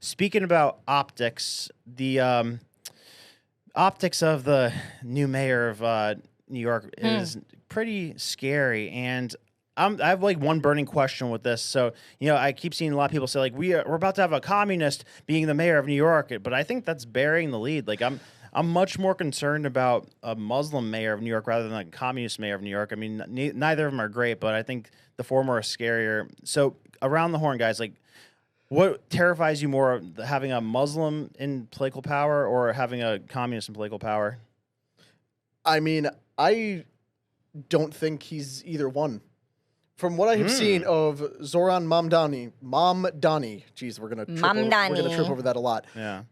speaking about optics, the optics of the new mayor of New York is pretty scary, and I have like one burning question with this. So, I keep seeing a lot of people say like we're about to have a communist being the mayor of New York, but I think that's burying the lead. Like I'm much more concerned about a Muslim mayor of New York rather than a communist mayor of New York. I mean, neither of them are great, but I think the former is scarier. So, around the horn, guys, like, what terrifies you more, having a Muslim in political power or having a communist in political power? I mean, I don't think he's either one. From what I have seen of Zohran Mamdani, geez, we're gonna trip over that a lot. Yeah.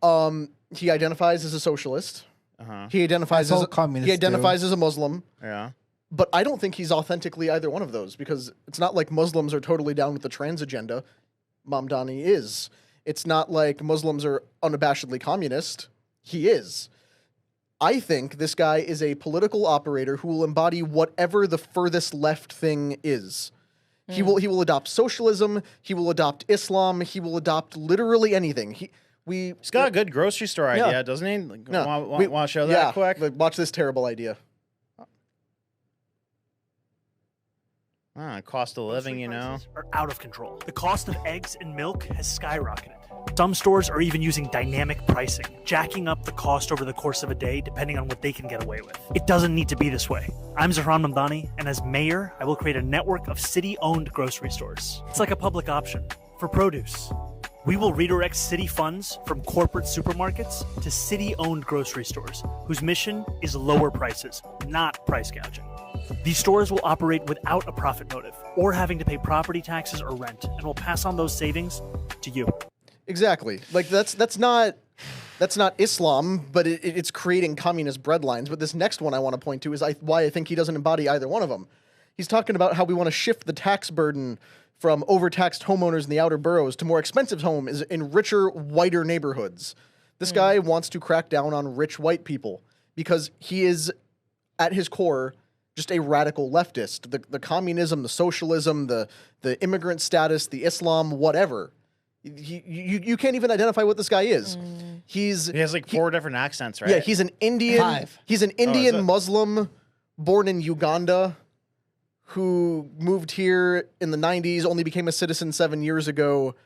He identifies as a socialist. Uh-huh. He identifies as a Muslim. Yeah. But I don't think he's authentically either one of those, because it's not like Muslims are totally down with the trans agenda. Mamdani is. It's not like Muslims are unabashedly communist. He is. I think this guy is a political operator who will embody whatever the furthest left thing is. He will adopt socialism. He will adopt Islam. He will adopt literally anything. He's got a good grocery store idea, doesn't he? Like, want to show that quick? Watch this terrible idea. Cost of living, Are out of control. The cost of eggs and milk has skyrocketed. Some stores are even using dynamic pricing, jacking up the cost over the course of a day depending on what they can get away with. It doesn't need to be this way. I'm Zohran Mamdani, and as mayor, I will create a network of city-owned grocery stores. It's like a public option for produce. We will redirect city funds from corporate supermarkets to city-owned grocery stores, whose mission is lower prices, not price gouging. These stores will operate without a profit motive or having to pay property taxes or rent, and will pass on those savings to you. Exactly. Like that's not Islam, but it's creating communist breadlines. But this next one I want to point to is why I think he doesn't embody either one of them. He's talking about how we want to shift the tax burden from overtaxed homeowners in the outer boroughs to more expensive homes in richer, whiter neighborhoods. This guy wants to crack down on rich white people because he is, at his core, just a radical leftist. The communism, the socialism, the immigrant status, the Islam, whatever. You can't even identify what this guy is. He has like 4 different accents, right? Yeah, he's an Indian. 5. He's an Indian Muslim born in Uganda who moved here in the 90s, only became a citizen 7 years ago,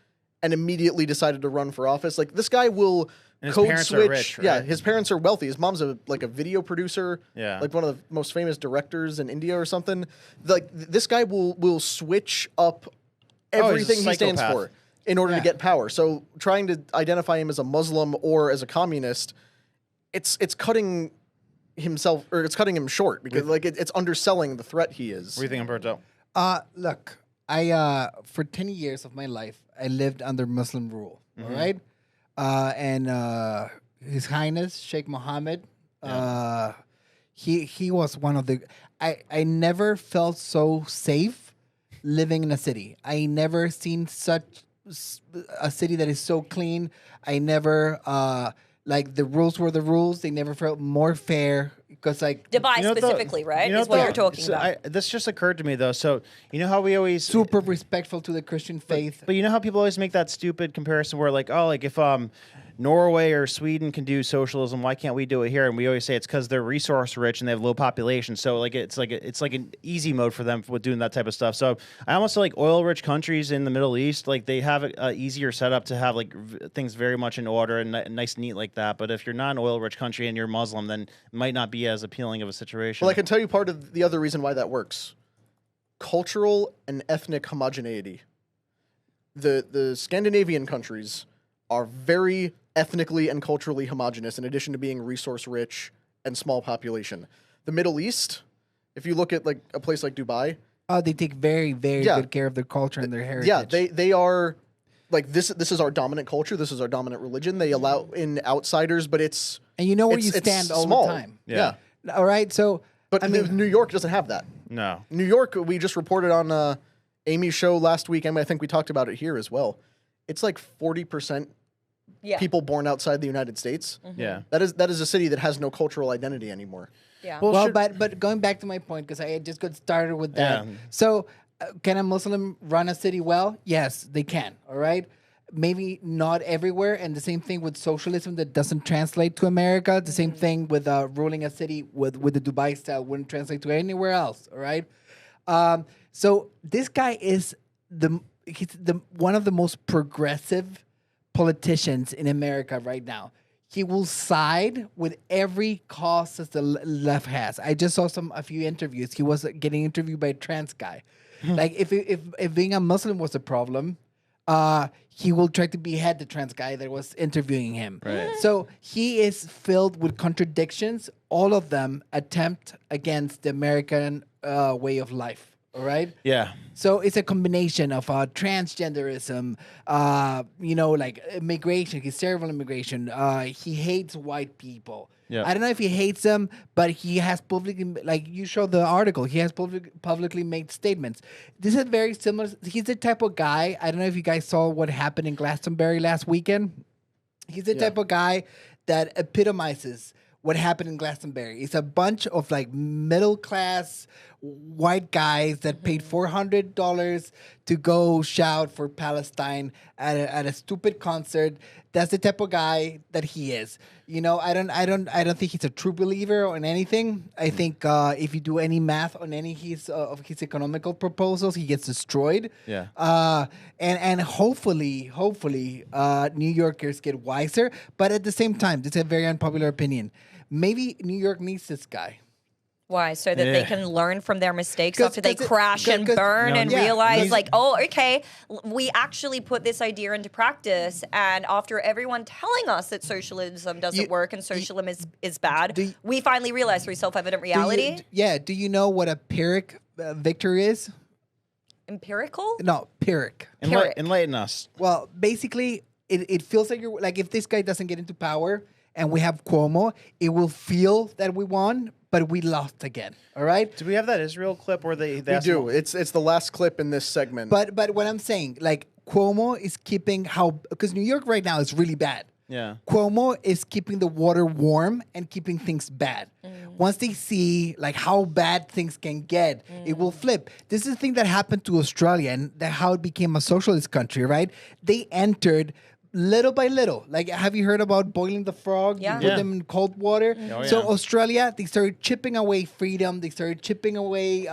and immediately decided to run for office. Like, this guy will code switch. Rich, right? Yeah, his parents are wealthy. His mom's a video producer. Yeah. Like one of the most famous directors in India or something. Like, this guy will switch up everything he stands for in order to get power. So trying to identify him as a Muslim or as a communist, it's cutting himself, or it's cutting him short, because it's underselling the threat he is. What do you think, Umberto? Look, I for 10 years of my life I lived under Muslim rule. All right, and His Highness Sheikh Mohammed, he was one of the. I never felt so safe living in a city. I never seen such a city that is so clean. I never like the rules were the rules. They never felt more fair because like Dubai specifically, right? Is what you're talking about. This just occurred to me though. So you know how we always super respectful to the Christian faith. But you know how people always make that stupid comparison where like, oh, like if Norway or Sweden can do socialism, why can't we do it here? And we always say it's because they're resource rich and they have low population. So like it's like an easy mode for them with doing that type of stuff. So I almost feel like oil rich countries in the Middle East, like they have a easier setup to have like things very much in order and nice and neat like that. But if you're not an oil rich country and you're Muslim, then it might not be as appealing of a situation. Well, I can tell you part of the other reason why that works: cultural and ethnic homogeneity. The Scandinavian countries are very ethnically and culturally homogenous, in addition to being resource rich and small population. The Middle East, if you look at like a place like Dubai, they take very, very good care of their culture and their heritage. Yeah, they are like this is our dominant culture, this is our dominant religion. They allow in outsiders, but it's and you know where you stand all small. the time. Yeah. All right, so but I mean, New York doesn't have that. No. New York, we just reported on Amy's show last week, and I think we talked about it here as well. It's like 40% people born outside the United States. Mm-hmm. Yeah. That is a city that has no cultural identity anymore. Yeah. Well, but going back to my point, because I just got started with that. Yeah. So, can a Muslim run a city well? Yes, they can. All right. maybe not everywhere. And the same thing with socialism that doesn't translate to America. The same thing with ruling a city with the Dubai style wouldn't translate to anywhere else. All right. So this guy is he's one of the most progressive politicians in America right now. He will side with every cause that the left has. I just saw a few interviews. He was getting interviewed by a trans guy. Like if being a Muslim was a problem, he will try to behead the trans guy that was interviewing him. Right. So he is filled with contradictions. All of them attempt against the American way of life. All right. Yeah. So it's a combination of transgenderism, like immigration. He's terrible immigration. He hates white people. Yeah. I don't know if he hates them, but he has publicly, like you showed the article, he has publicly made statements. This is very similar. He's the type of guy. I don't know if you guys saw what happened in Glastonbury last weekend. He's the type of guy that epitomizes what happened in Glastonbury. It's a bunch of like middle class white guys that paid $400 to go shout for Palestine at a stupid concert. That's the type of guy that he is. You know, I don't think he's a true believer on anything. I think if you do any math on any of his economical proposals, he gets destroyed. Yeah. And hopefully, New Yorkers get wiser. But at the same time, this is a very unpopular opinion. Maybe New York needs this guy. Why? So that they can learn from their mistakes after they 'cause crash and burn and yeah, realize, like, oh, okay, we actually put this idea into practice. And after everyone telling us that socialism doesn't work and socialism is bad, we finally realize through self-evident reality. Do you know what a Pyrrhic victory is? Empirical? No, Pyrrhic. Enlighten us. Well, basically, it feels like you're like if this guy doesn't get into power and we have Cuomo, it will feel that we won, but we lost again. All right. Do we have that Israel clip where they We do. It's the last clip in this segment. But what I'm saying, like Cuomo is keeping because New York right now is really bad. Yeah. Cuomo is keeping the water warm and keeping things bad. Once they see like how bad things can get, it will flip. This is the thing that happened to Australia and how it became a socialist country, right? They entered little by little. Like, have you heard about boiling the frog? Yeah. You put them in cold water. Oh, So yeah. Australia, they started chipping away freedom. They started chipping away,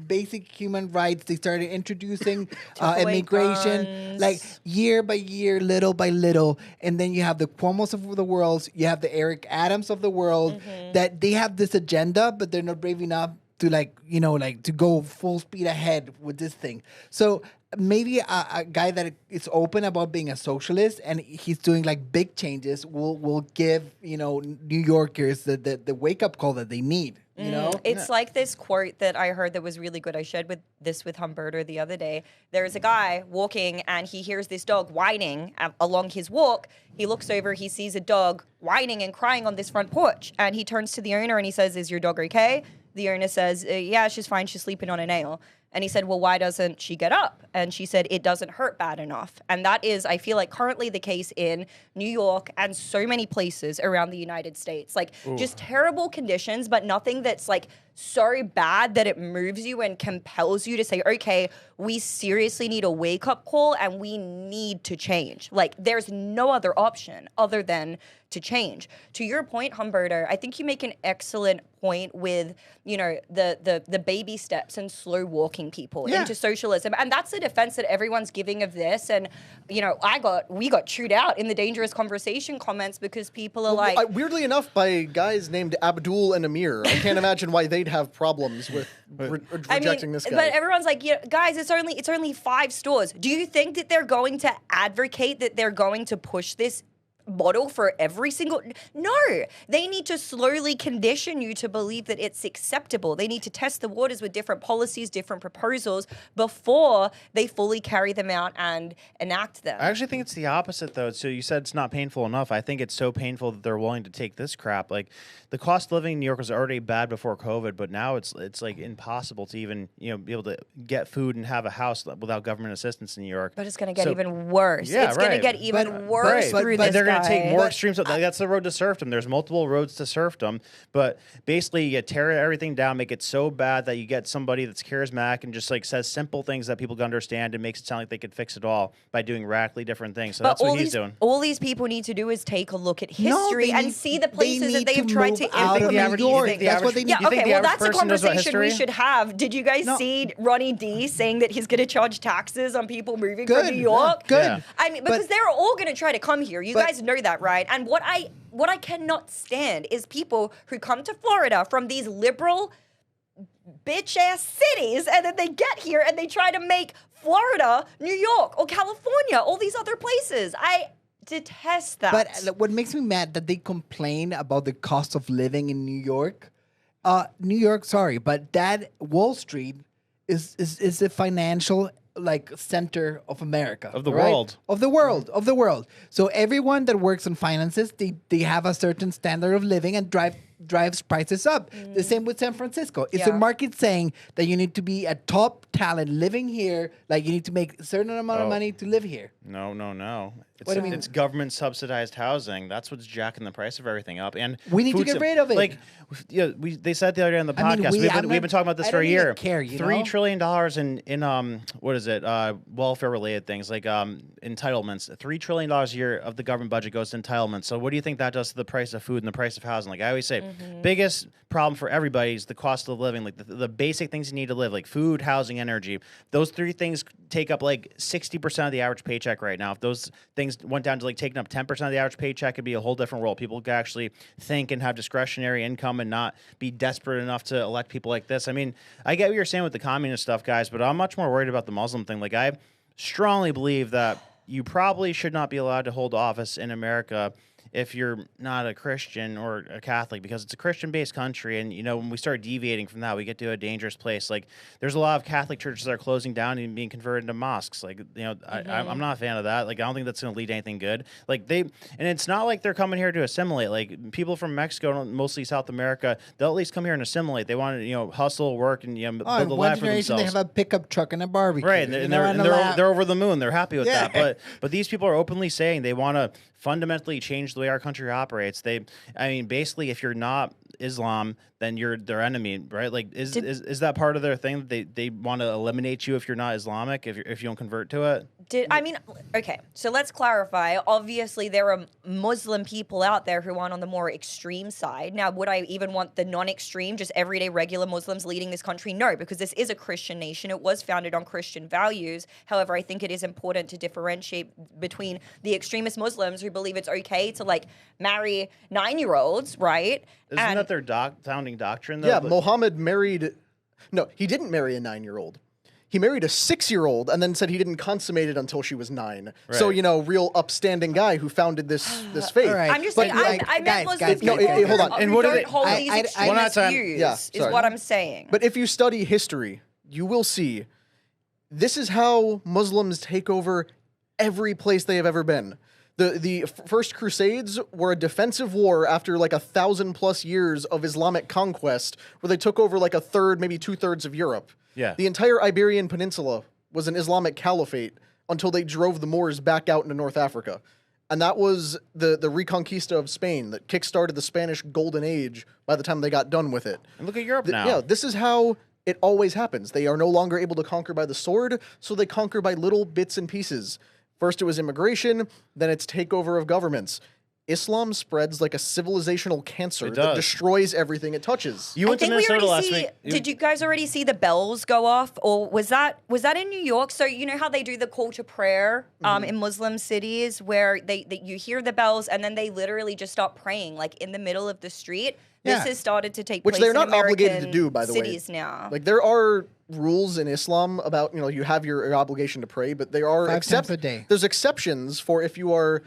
basic human rights. They started introducing away immigration, guns. like year by year, little by little. And then you have the Cuomos of the world. You have the Eric Adams of the world. That they have this agenda, but they're not brave enough to to go full speed ahead with this thing. So maybe a guy that is open about being a socialist and he's doing like big changes will give New Yorkers the wake up call that they need. You know, It's like this quote that I heard that was really good. I shared with Humberto the other day. There is a guy walking and he hears this dog whining along his walk. He looks over, he sees a dog whining and crying on this front porch. And he turns to the owner and he says, "Is your dog okay?" The owner says, "Yeah, she's fine. She's sleeping on a nail." And he said, "Well, why doesn't she get up?" And she said, "It doesn't hurt bad enough." And that is, I feel like, currently the case in New York and so many places around the United States. Like, just terrible conditions, but nothing that's like so bad that it moves you and compels you to say, okay, we seriously need a wake-up call and we need to change. Like, there's no other option other than to change. To your point, Humberto, I think you make an excellent point with, the baby steps and slow walking people into socialism. And that's the defense that everyone's giving of this. And, we got chewed out in the dangerous conversation comments because people are like... weirdly enough, by guys named Abdul and Amir. I can't imagine why they'd have problems with rejecting this guy. But everyone's like, guys, it's only 5 stores. Do you think that they're going to advocate that they're going to push this model for every single... No, they need to slowly condition you to believe that it's acceptable. They need to test the waters with different policies, different proposals before they fully carry them out and enact them. I actually think it's the opposite, though. So you said it's not painful enough. I think it's so painful that they're willing to take this crap. Like, the cost of living in New York was already bad before COVID, but now it's like impossible to even be able to get food and have a house without government assistance in New York. But it's going to get even worse. Yeah, it's going to get even worse through this they're going to take guy. more extreme stuff. That's the road to serfdom. There's multiple roads to serfdom, but basically you tear everything down, make it so bad that you get somebody that's charismatic and just like says simple things that people can understand and makes it sound like they could fix it all by doing radically different things. So that's what he's doing. All these people need to do is take a look at No, history they and need- see the they places that need they have to tried move to out of implement New York. these things. That's what they need Yeah, to You think okay, the well, average that's a person knows about conversation we history? should have. Did you guys No. see Ronnie D saying that he's going to charge taxes on people moving Good. from New York? Good. Yeah. I mean, because they're all going to try to come here. You But- guys know that, right? And what I cannot stand is people who come to Florida from these liberal bitch ass cities and then they get here and they try to make Florida, New York, or California, all these other places. I detest that. But what makes me mad that they complain about the cost of living in New York. New York, sorry, but that Wall Street is the financial like center of America. Of the right? world. Of the world. Of the world. So everyone that works in finances, they have a certain standard of living and drives prices up. The same with San Francisco. It's a Yeah. market saying that you need to be a top talent living here, like you need to make a certain amount of money to live here. No. It's, What do you mean? It's government subsidized housing. That's what's jacking the price of everything up. And We need to food get sub- rid of it. Like, they said the other day on the I mean, podcast. I'm We've been not- talking about this I for a don't even year. care, you $3 know? trillion in what is it? Welfare related things like entitlements. $3 trillion a year of the government budget goes to entitlements. So what do you think that does to the price of food and the price of housing? Like I always say, biggest problem for everybody is the cost of living. Like the basic things you need to live, like food, housing, energy. Those three things take up like 60% of the average paycheck right now. If those things went down to like taking up 10% of the average paycheck, it'd be a whole different world. People could actually think and have discretionary income and not be desperate enough to elect people like this. I mean, I get what you're saying with the communist stuff, guys, but I'm much more worried about the Muslim thing. Like I strongly believe that you probably should not be allowed to hold office in America if you're not a Christian or a Catholic, because it's a Christian-based country, and when we start deviating from that, we get to a dangerous place. Like, there's a lot of Catholic churches that are closing down and being converted into mosques. Like, I'm not a fan of that. Like, I don't think that's going to lead to anything good. Like, and it's not like they're coming here to assimilate. Like, people from Mexico, mostly South America, they'll at least come here and assimilate. They want to, hustle, work, and build a in life one for generation, themselves. they have a pickup truck and a barbecue. Right, and they're over the moon. They're happy with Yeah. that. But these people are openly saying they want to fundamentally change the way our country operates. Basically, if you're not Islam, then you're their enemy, right? Like, is that part of their thing? They want to eliminate you if you're not Islamic, if you don't convert to it. Okay, so let's clarify. Obviously, there are Muslim people out there who aren't on the more extreme side. Now, would I even want the non-extreme, just everyday regular Muslims leading this country? No, because this is a Christian nation. It was founded on Christian values. However, I think it is important to differentiate between the extremist Muslims who believe it's okay to marry 9-year-olds, right? Isn't that their founding doctrine, though? Yeah, Mohammed married. No, he didn't marry a 9-year-old. He married a 6-year-old and then said he didn't consummate it until she was 9. Right. So, real upstanding guy who founded this faith. All right. I'm just But saying, I meant Muslims no, people hold on. who And what do don't they- hold these I- extremist One at a time. views, Yeah, is sorry. what I'm saying. But if you study history, you will see this is how Muslims take over every place they have ever been. The First Crusades were a defensive war after 1,000+ years of Islamic conquest, where they took over a third, maybe 2/3 of Europe. Yeah. The entire Iberian Peninsula was an Islamic caliphate until they drove the Moors back out into North Africa. And that was the Reconquista of Spain that kickstarted the Spanish Golden Age by the time they got done with it. And look at Europe now. Yeah, this is how it always happens. They are no longer able to conquer by the sword, so they conquer by little bits and pieces. First it was immigration, then it's takeover of governments. Islam spreads like a civilizational cancer It that does. destroys everything it touches. You I went to think we Minnesota already last see. week. Did you guys already see the bells go off, or was that in New York? So you know how they do the call to prayer in Muslim cities, where you hear the bells and then they literally just start praying in the middle of the street. Yeah. This has started to take Which place they're in not obligated to American do, by the way. cities now. There are rules in Islam about, you have your obligation to pray, but there are 5 times a day. There's exceptions for if you are,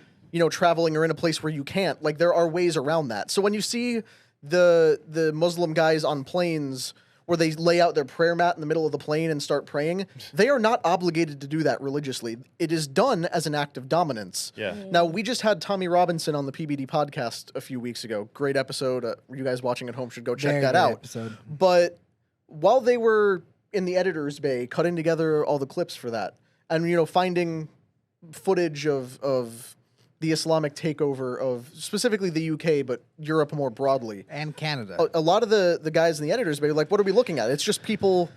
traveling or in a place where you can't. There are ways around that. So when you see the Muslim guys on planes where they lay out their prayer mat in the middle of the plane and start praying, they are not obligated to do that religiously. It is done as an act of dominance. Yeah. Now, we just had Tommy Robinson on the PBD podcast a few weeks ago. Great episode. You guys watching at home should go check Very that good out. episode. But while they were in the editor's bay cutting together all the clips for that and, finding footage of the Islamic takeover of specifically the UK, but Europe more broadly. And Canada. A lot of the guys in the editors are like, what are we looking at? It's just people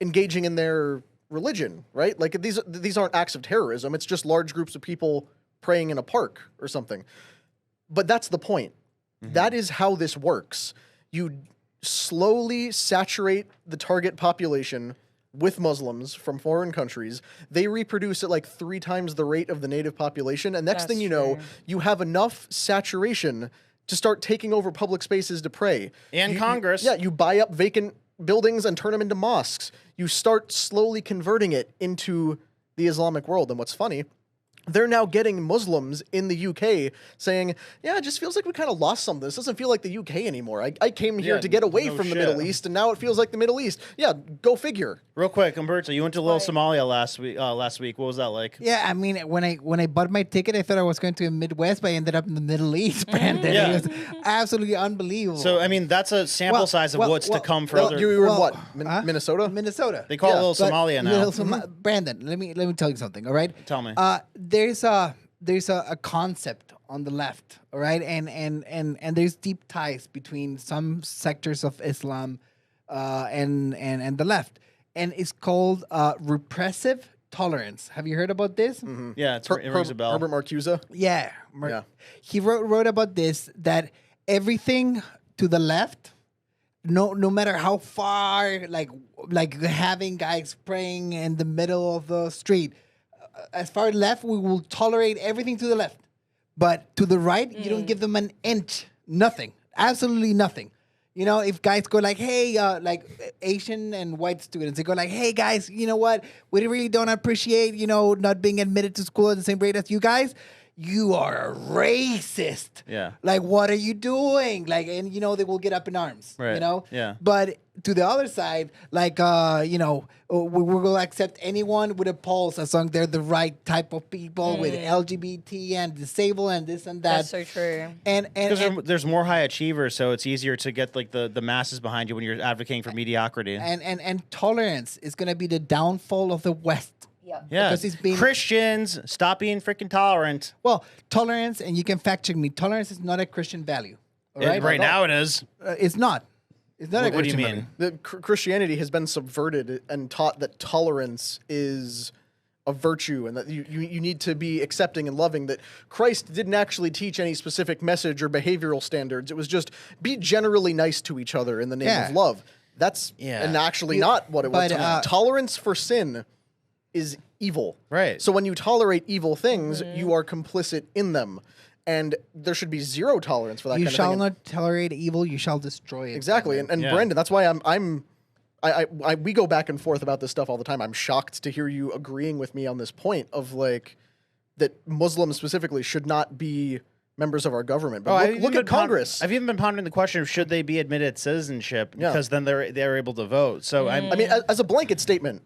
engaging in their religion, right? Like these aren't acts of terrorism. It's just large groups of people praying in a park or something. But that's the point. That is how this works. You slowly saturate the target population with Muslims from foreign countries. They reproduce at like 3 times the rate of the native population. And next thing you know, you have enough saturation to start taking over public spaces to pray. And Congress. You buy up vacant buildings and turn them into mosques. You start slowly converting it into the Islamic world. And what's funny, they're now getting Muslims in the UK saying, yeah, it just feels like we kind of lost something. This doesn't feel like the UK anymore. I came here to get away from the Middle East, and now it feels like the Middle East. Yeah, go figure. Real quick, Umberto, you went to Little Somalia last week. What was that like? Yeah, I mean, when I bought my ticket, I thought I was going to the Midwest, but I ended up in the Middle East, Brandon. Yeah. It was absolutely unbelievable. So, I mean, that's a sample size of what's to come for other... You were in what? Minnesota? Minnesota. They call it Little Somalia now. Brandon, let me tell you something, all right? Tell me. There's a concept on the left, all right, and there's deep ties between some sectors of Islam and the left, and it's called repressive tolerance. Have you heard about this? Yeah, it rings a bell. Herbert Marcuse? Yeah, Yeah. He wrote about this, that everything to the left, no matter how far, like having guys praying in the middle of the street. As far left, we will tolerate everything to the left. But to the right, you don't give them an inch. Nothing. Absolutely nothing. You know, if guys go like, hey, like Asian and white students, they go like, hey, guys, you know what? We really don't appreciate, not being admitted to school at the same rate as you guys. You are a racist. Yeah. Like, what are you doing? Like, and, they will get up in arms. Right. Yeah. But to the other side, like, we will accept anyone with a pulse as long as they're the right type of people with LGBT and disabled and this and that. That's so true. And there's more high achievers, so it's easier to get like the masses behind you when you're advocating for mediocrity. And tolerance is going to be the downfall of the West. Yeah, Because it's being Christians, stop being freaking tolerant. Well, tolerance, and you can fact check me. Tolerance is not a Christian value. All right, Right now it is. It's not. It's not a What do you Christian mean? Christianity has been subverted and taught that tolerance is a virtue and that you need to be accepting and loving, that Christ didn't actually teach any specific message or behavioral standards. It was just be generally nice to each other in the name of love. That's and actually not what it was. Tolerance for sin is evil. Right. So when you tolerate evil things, you are complicit in them. And there should be zero tolerance for that You kind of shall thing. not tolerate evil, you shall destroy it. Exactly. And Brendan, that's why we go back and forth about this stuff all the time. I'm shocked to hear you agreeing with me on this point of like that Muslims specifically should not be members of our government. But look at Congress. I've even been pondering the question of should they be admitted citizenship because then they're able to vote. So I mean, as a blanket statement,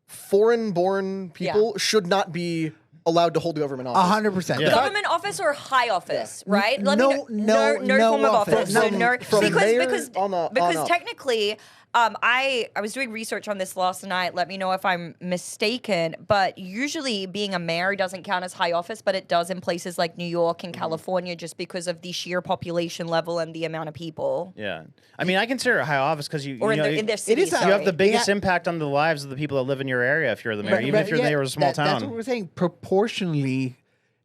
foreign-born people should not be allowed to hold government office. 100%. Government office or high office, right? No form of office. So From mayor because technically, I was doing research on this last night. Let me know if I'm mistaken. But usually, being a mayor doesn't count as high office, but it does in places like New York and California, just because of the sheer population level and the amount of people. Yeah, I mean, I consider it high office because in their city. is you have the biggest impact on the lives of the people that live in your area if you're the mayor, even if you're the mayor of a small town. That's what we're saying. Proportionally,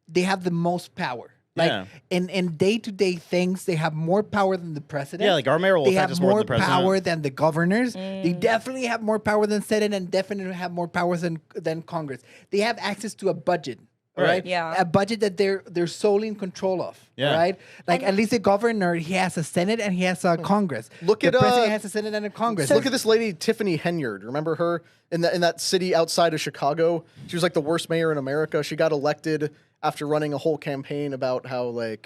they have the most power. Like in day-to-day things, they have more power than the president. Yeah, like our mayor will They affect have us more than more the president. power than the governors. They definitely have more power than Senate, and definitely have more powers than Congress. They have access to a budget. Right? Yeah. A budget that they're solely in control of. Yeah. Right? Like at least the governor, he has a Senate and he has a Congress. Look the at president has a Senate and a Congress. Look at this lady, Tiffany Henyard. Remember her in that city outside of Chicago? She was like the worst mayor in America. She got elected after running a whole campaign about how the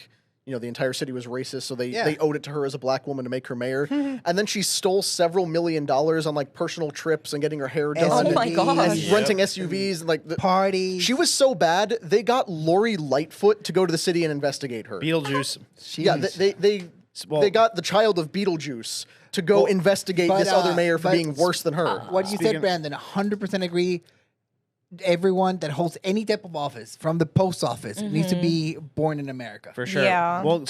entire city was racist, so they owed it to her as a black woman to make her mayor. And then she stole several $1 million on like personal trips and getting her hair done. Oh my gosh. And renting SUVs and like parties. She was so bad, they got Lori Lightfoot to go to the city and investigate her. Beetlejuice. Yeah, they got the child of Beetlejuice to go investigate this other mayor for being worse than her. What you said, Brandon, 100% agree. everyone that holds any type of office, from the post office, needs to be born in America. For sure. Yeah. Well,